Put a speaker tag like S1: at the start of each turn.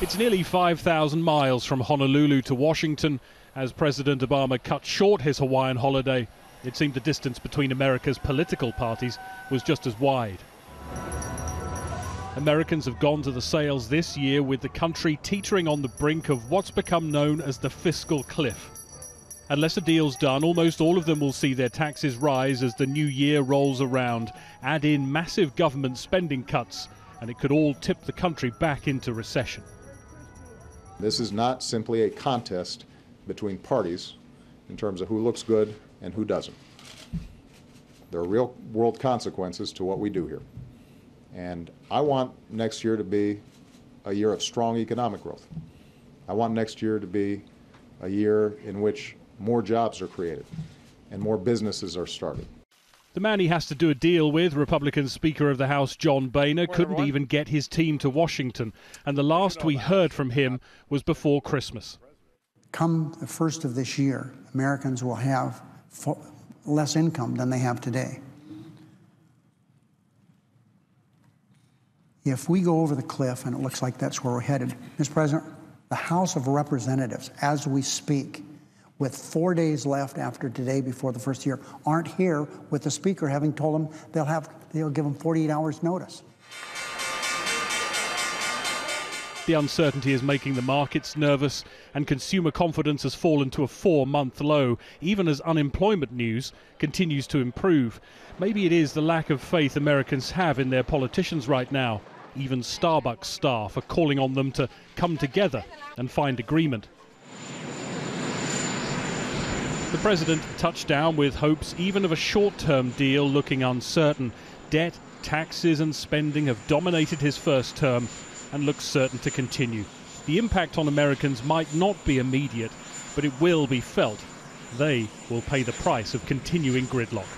S1: It's nearly 5,000 miles from Honolulu to Washington. As President Obama cut short his Hawaiian holiday, it seemed the distance between America's political parties was just as wide. Americans have gone to the sales this year with the country teetering on the brink of what's become known as the fiscal cliff. Unless a deal's done, almost all of them will see their taxes rise as the new year rolls around. Add in massive government spending cuts, and it could all tip the country back into recession.
S2: This is not simply a contest between parties in terms of who looks good and who doesn't. There are real world consequences to what we do here. And I want next year to be a year of strong economic growth. I want next year to be a year in which more jobs are created and more businesses are started.
S1: The man he has to do a deal with, Republican Speaker of the House John Boehner, couldn't even get his team to Washington, and the last we heard from him was before Christmas.
S3: Come the first of this year, Americans will have less income than they have today. If we go over the cliff, and it looks like that's where we're headed, Mr. President, the House of Representatives, as we speak, with 4 days left after today before the first year, aren't here with the Speaker having told them they'll give them 48 hours notice.
S1: The uncertainty is making the markets nervous, and consumer confidence has fallen to a 4-month low, even as unemployment news continues to improve. Maybe it is the lack of faith Americans have in their politicians right now. Even Starbucks staff are calling on them to come together and find agreement. The president touched down with hopes even of a short-term deal looking uncertain. Debt, taxes and spending have dominated his first term and looks certain to continue. The impact on Americans might not be immediate, but it will be felt. They will pay the price of continuing gridlock.